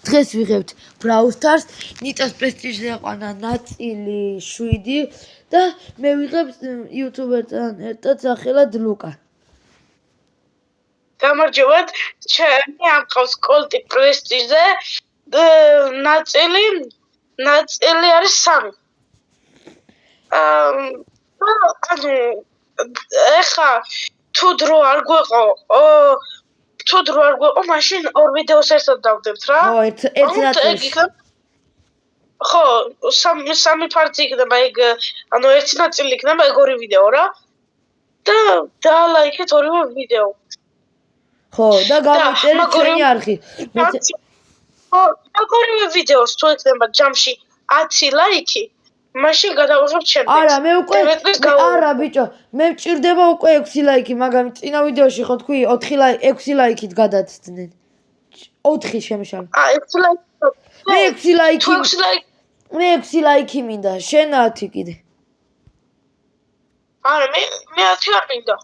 დღეს ვიღებთ Brawl Stars, ნიტას პრესტიჟზე ყვანა ნაწილი 7 და მე ვიღებ იუთუბერთან ერთად სახელად ლუკა. გამარჯობათ, ჩემი ამყავს კოლტი პრესტიჟზე ნაწილი არის 3. ეხა თუ დრო არ გვეყო, მაშინ 2 ვიდეოს ერთად დავდებთ რა. ხო, ერთ ნაწილში. ხო, 3 ფარტი იქნება ეგ, ანუ ერთი ნაწილი იქნება ეგ 2 ვიდეო რა. და დაალაიქეთ ორივე ვიდეო. ხო, და გამოიწერეთ ჩვენი არხი. ხო, ორივე ვიდეოს თუ იქნება ჯამში 10 ლაიქი, მაშინ გადავიღებ ჩემს. არა, მე უკვე არა ბიჭო, მე მჭირდება უკვე 6 ლაიქი, მაგრამ წინა ვიდეოში ხო თქვი 6 ლაიქით გადაცდნენ. 4 შემშალ. 6 ლაიქი. მე 6 ლაიქი მინდა, შენ 10 კიდე. არა, მე 10 არ მინდა.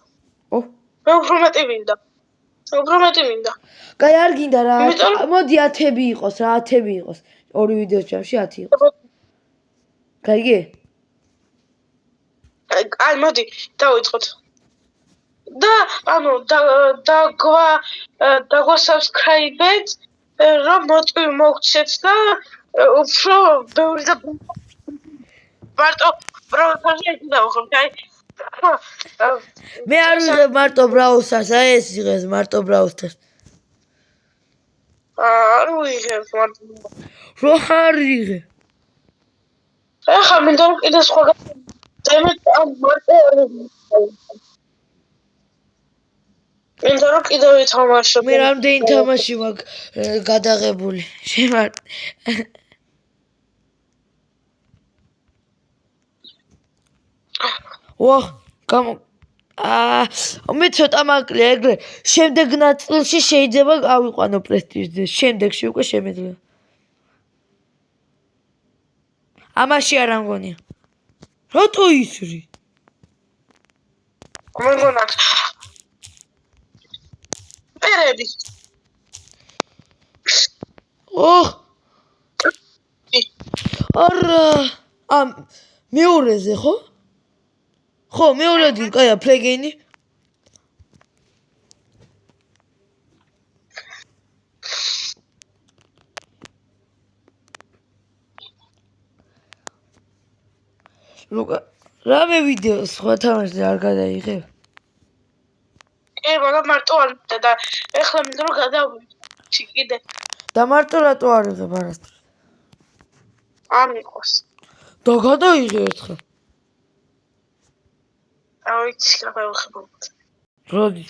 მე უფრო მეტი მინდა. კაი, არ გინდა რა. მოდი 10 იყოს რა, 10 იყოს. 2 ვიდეოს ჯამში 10 იყოს. გაიგე? აი, მოდი, დავიწყოთ. და ანუ დაგვასაბსქრაიბეთ, რომ მოწვი მოგცეთ და უფრო ბევრი და მარტო პროვოკაცია დავხომ, აი. მე არ ვიღებ მარტო Brawl Stars, აი ეს იღებს მარტო Brawl Stars. არ ვიღებ მარტო. რო არ იღებ. ეხა მინდა რომ კიდე სხვა თემით ამ მარტო მინდა რომ კიდე ვითამაშო. მე რამდენი თამაში მაქვს გადაღებული. შემარ მე ცოტა მაკლია ეგრე. შემდეგ ნაწილში შეიძლება ავიყვანო პრესტიჟზე. შემდეგში უკვე შემეძლია. ამაში არ ამგონია. რატო ისრი? მეგონა. პერები. არა. მეორეზე ხო? ხო, მეორედი, კაია, ფლეგენი. ლუკა, რამე ვიდეო სხვა თამაშზე არ გადაიღებ? კი, მაგრამ მარტო არ მინდა და ეხლა მინდა რომ გადავიდე კიდე. და მარტო რატო არ იღებ არასდროს? არ მიყავს. და გადაიღე ერთხელ. ავიცი, გავხებოთ. როდი?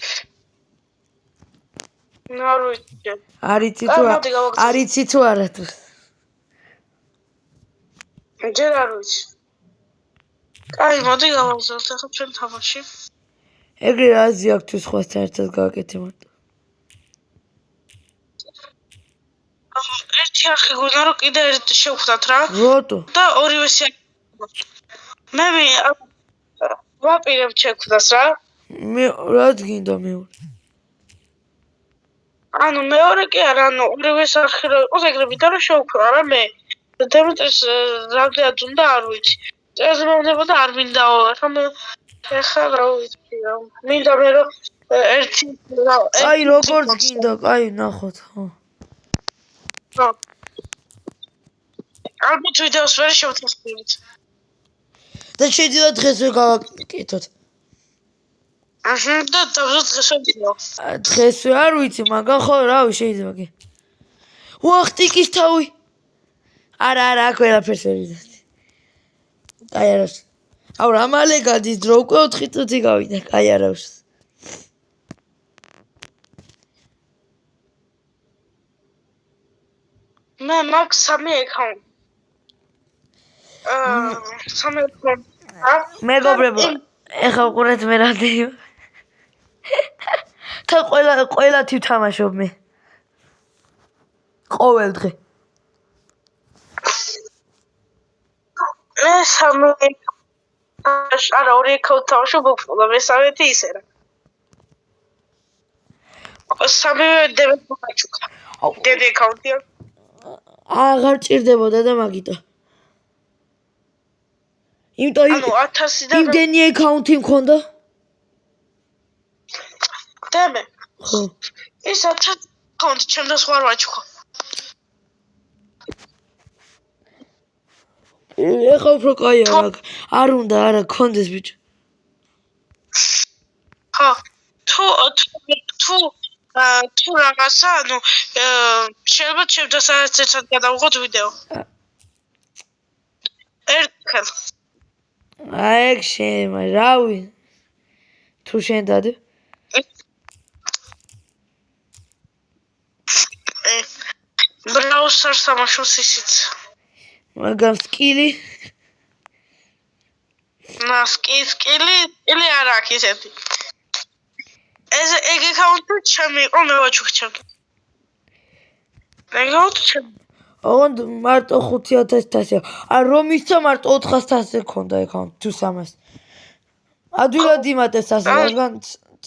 არ ვიცი. არიცი თუ არა თუ? ჯერ არ ვიცი. აი, მოდი გავაგზავნოთ ახლა ჩვენ თამაში. ეგრე რაზი აქვს თუ სხვასთან ერთად გავაკეთე მარტო. ერთი არხი გვინდა რომ კიდე ერთი შევხვდათ რა. რატო? და ორივე მე ვაპირებ შევხვდას რა. მე რაც გინდა მეორე. ანუ მეორე კი არა, ანუ ორივე არხი რო იყოს ეგრე მინდა რომ შევხვდა რა მე. დემეტრის რამდენად უნდა არ ვიცი. წესმოვნება და არ მინდაო. ეხლა რა ვიცი რა. მინდა მე რომ ერთი აი როგორც გინდა, აი ნახოთ, ხო. ალბათ ვიდეოს ვერ შევთხოვთ. და შეიძლება დღესვე გავაკეთოთ. და დავზოთ დღესვე ვიდეო. დღესვე არ ვიცი, მაგრამ ხო, რავი, შეიძლება კი. ტიკის თავი. არა, აქ ყველაფერს ვერ ვიდათ. აი არავს. აუ რა მალე გადის დრო, უკვე 4 წუთი გავიდა, აი არავს. მე მაქვს 3 აკაუნტი. 3 აკაუნტი. მეგობრებო, ეხლა უყურეთ მე რამდენი. თან ყველა თვით თამაშობ მე. ყოველ დღე. მე 3 არა 2 აკაუნტი თამაშობ, მესამეთი ისე რა. 3 დემეთ მოაჩუქა. დედი აკაუნტია. აღარ ჭირდებოდა და მაგიტო. იმიტომ ანუ 1000-დან იმდენი აკაუნთი მქონდა? დემე. ხო. ის 1000 აკაუნთი ჩემს სხვა არ ვაჩუქო. ეხა უფრო კაია რა. არ უნდა არა გქონდეს ბიჭო. ხო. თუ რაღაცა, ანუ შეიძლება ჩემთან ერთად გადავიღოთ ვიდეო. ერთხელ. ეგ შემა, რავი. თუ შენ დადე? ბრაუსერს თამაშობს ისიც. მაგამ სკილი? სკილი არ აქვს ისეთი. ეგ აკაუნტი ჩემი იყო, მე ვაჩუქე ჩემთან. ეგ ჩემი. ოღონდ მარტო 5000-ია. რომ ისცა მარტო 400-ზე ქონდა აკაუნტი თუ 300. ადვილად იმატეს ასე, რადგან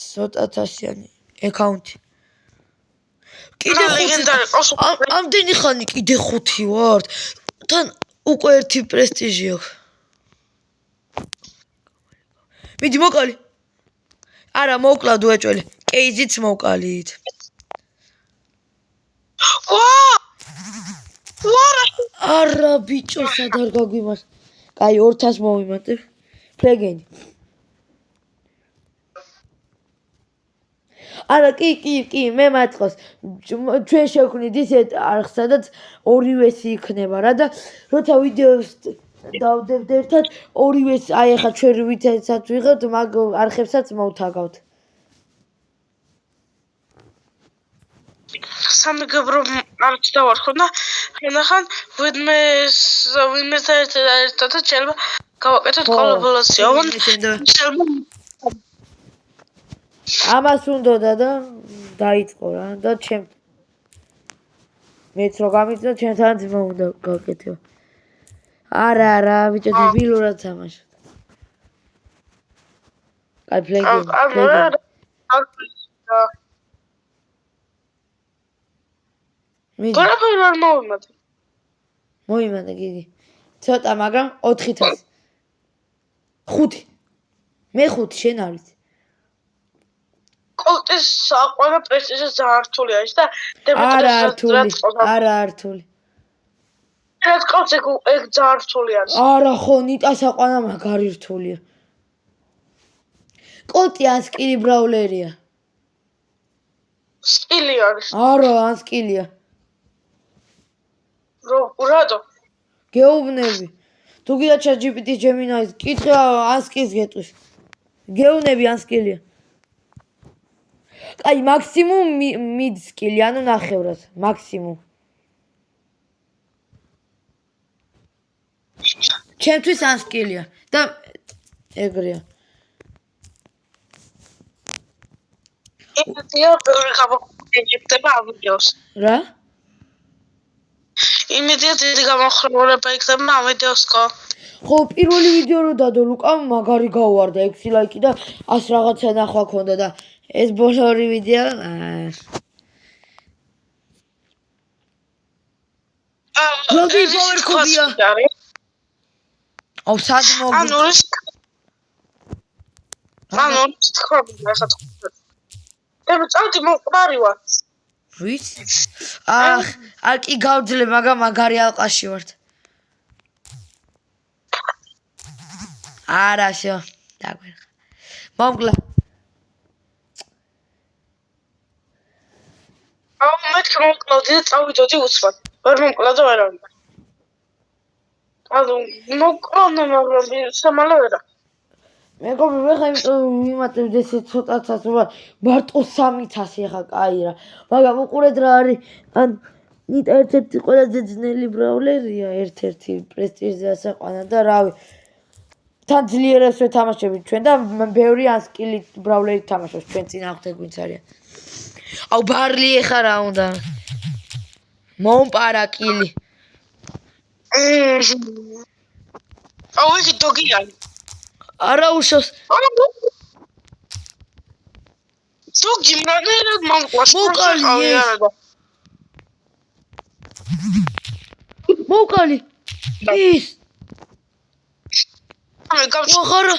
ცოტა თასიანი აკაუნტი. კიდე 5. ამდენი ხანი კიდე 5 ვარ. თან უკვე 1 პრესტიჟი აქვს. მიდი მოკალი. არა, მოკლა დუეჭველი. კეიზიც მოკალით. არა ბიჭო, სად არ გაგვიმას. კაი 2000 მოვიმატებ. ფლეგენი. არა, კი, მე მაწყოს. ჩვენ შევქმნით ისეთ არხს, სადაც ორივესი იქნება რა და როცა ვიდეოს დავდებთ ერთად, ორივეს აი ახლა ჩვენ ვისაც ვიღებთ, მაგ არხებსაც მოვთაგავთ. სამეგობრო არქს დავარქო და ხან ვინმესთან ერთად შეიძლება გავაკეთოთ კოლაბორაცია. ამას უნდოდა და დაიწყო რა და ჩემ მეც რო გამიწვია ჩემთანაც უნდა გავაკეთო. არა, ბიჭო, დებილურად თამაშობ. აი ფლეგენი. გორაფერ არ მოვიმატე. მოვიმატე გიგი. ცოტა, მაგრამ 4000. 5. მე 5 შენ არის. კოლტის ყველა პრესტიჟი ძალიან რთული არის და არა რთული. ეს კოლტი ეგ ძალიან რთული არის. არა ხო, ნიტასა ყველა მაგარი რთულია. კოლტი ან სკილი ბრაულერია. სკილი არის. არა, ან სკილია. რატო? გეუბნები. თუ გიდა ChatGPT Gemini-ს კითხე ან სკილს გეტყვის. გეუბნები ან სკილია. აი მაქსიმუმ mid სკილი, ანუ ნახევრად, მაქსიმუმ. ჩემთვის ან სკილია და ეგრეა. იმედია ბევრი გამოხმაურება ამ ვიდეოს. რა? იმედია დიდი გამოხმაურება იქნება ამ ვიდეოსკო. ხო, პირველი ვიდეო რო დადო ლუკამ მაგარი გავარდა 6 ლაიკი და 100 რაღაცა ნახვა ქონდა და ეს ბოლო ორი ვიდეო ლოგი პაუერ კობია. აუ სად მოგი? ანუ თქვა ხა. მე წავდი მოყარი ვარ. ვიცი? არ კი გავძლე, მაგრამ მაგარი ალყაში ვართ. არა, შო. დაგვერხა. მომგლა. მე თქვა მოკლავდი და წავიდოდი უცბად. ვერ მომკლა და ვერ ავიდა. ანუ მოკლავდა, მაგრამ სამალე ვერა. მეგობრი მე ხა იმატებ ესე ცოტაცაც მარტო 3000 ახლა კაი რა. მაგრამ უყურეთ რა არის ან ნიტა ერთ-ერთი ყველაზე ძნელი ბრაულერია, ერთ-ერთი პრესტიჟზე ასაყვანა და რავი. თან ძლიერებს ვეთამაშებით ჩვენ და ბევრი ან სკილი ბრაულერი თამაშობს ჩვენ წინააღმდეგ ვინც არიან. აუ ბარლი ეხა რა უნდა. მომპარა კილი. აუ იგი დოგი არის. არა უშავს. დოგი მანერად მომყვას. მოკალი. მოვკალი. ის. ვახარა.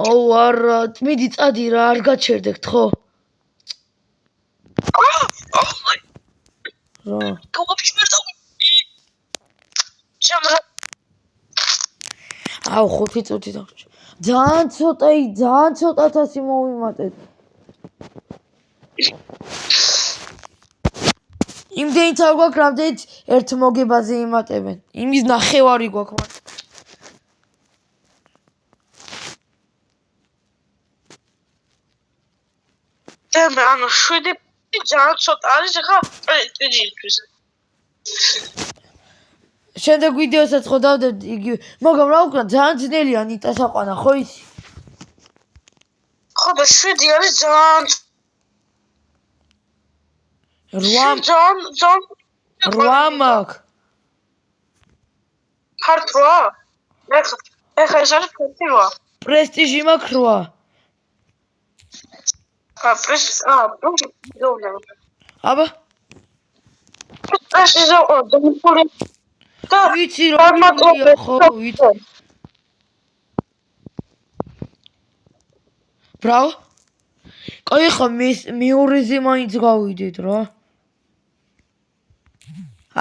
აუ არა, მიდი წადი რა, არ გაჩერდეთ ხო? რა. აუ 5 წუთი დაგჭირდა. ძალიან ცოტა თასი მოვიმატეთ. იმდენიც არ გვაქვს, რამდენიც ერთ მოგებაზე იმატებენ. იმის ნახევარი გვაქვს მაგრამ. დემე, ანუ 7 ძალიან ცოტა არის, ახლა პრესტიჟისთვის. შემდეგ ვიდეოსაც ხო დავდებ იგივე, მაგრამ რა უკრა ძალიან ძნელია ნიტას აყვანა, ხო იცი? ხო და 7 არის ძალიან 8 მაქვს. ფართ 8? ეხლა ეს არის ფარტი 8. პრესტიჟი მაქვს 8. აბა? პრესტიჟი დამიფული. ვიცი რომ მოგია ხო, ვიცი. ბრავო. კაი ხა მეორეზე მაინც გავიდეთ რა.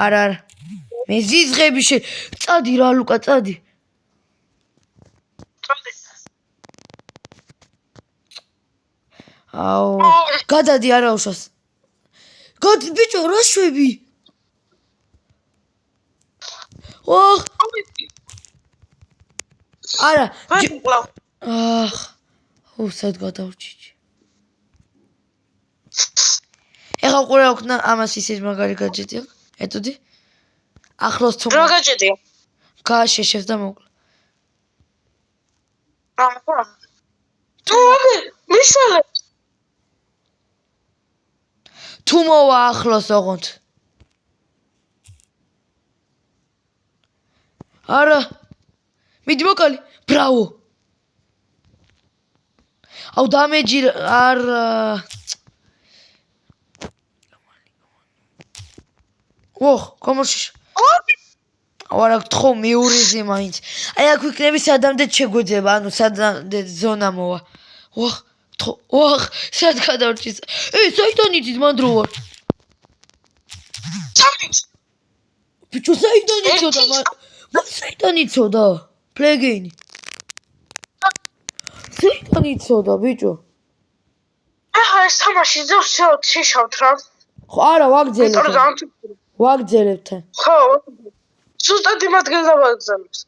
არა. მე ზიზღები წადი რა ლუკა, წადი. აუ, გადადი არა უშავს. გადი ბიჭო, რა შვები? ოხ. არა. აх. უსად გადავრჩიჩი. ეხლა ყურე აქვს ამას ისეთ მაგარი გაჯეტი აქვს. ეტუდი? ახლოს თუ რა გაჯეტია? გააშეშებს და მოკლა. აჰა. თუ მისალე. თუ მოვა ახლოს ოღონდ. არა. მიდი მოკალი. ბრავო. აუ დამეჯი არა. ოხ, კომორში. არა გთხო მეორეზე მაინც. აი აქ ვიქნები სადამდე შეგვეძება, ანუ სადამდე ზონა მოვა. ოხ, გთხო, ოხ, სად გადავრჩის. საიდან იცით მან დრო ვარ? ბიჭო, საიდან იცოდა მან? საიდან იცოდა? პლეგეინი. საიდან იცოდა, ბიჭო? ახლა ეს თამაში ძავს შეშავთ რა. ხო, არა, ვაგძელებთ. ხო, ზუსტად იმ ადგილზე ვაგზავნებს.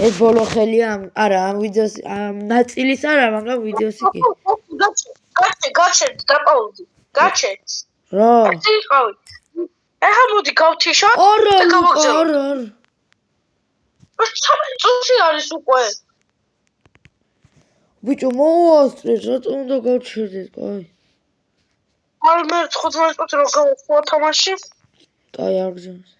ეს ბოლო ხელია, არა, ამ ვიდეოს, ამ ნაწილის არა, მაგრამ ვიდეოს კი. გაჩერდ, დაპაუზი. გაჩერდ. რა? იყავი. ახლა მოდი გავთიშოთ და გავაგზავნოთ. არა. წუთი არის უკვე. ბიჭო, მოვასწრეთ, რატომ უნდა გავჩერდეთ, კაი. არ მე 15 წუთი რო გავხვა თამაში. კაი, არ გძნობს.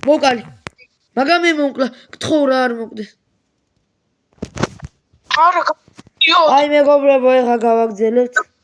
მოკალი. მაგრამ მე მომკლა, გთხოვ რა არ მოკდეს. არა, აი მეგობრებო, ეხა გავაგზავნებთ.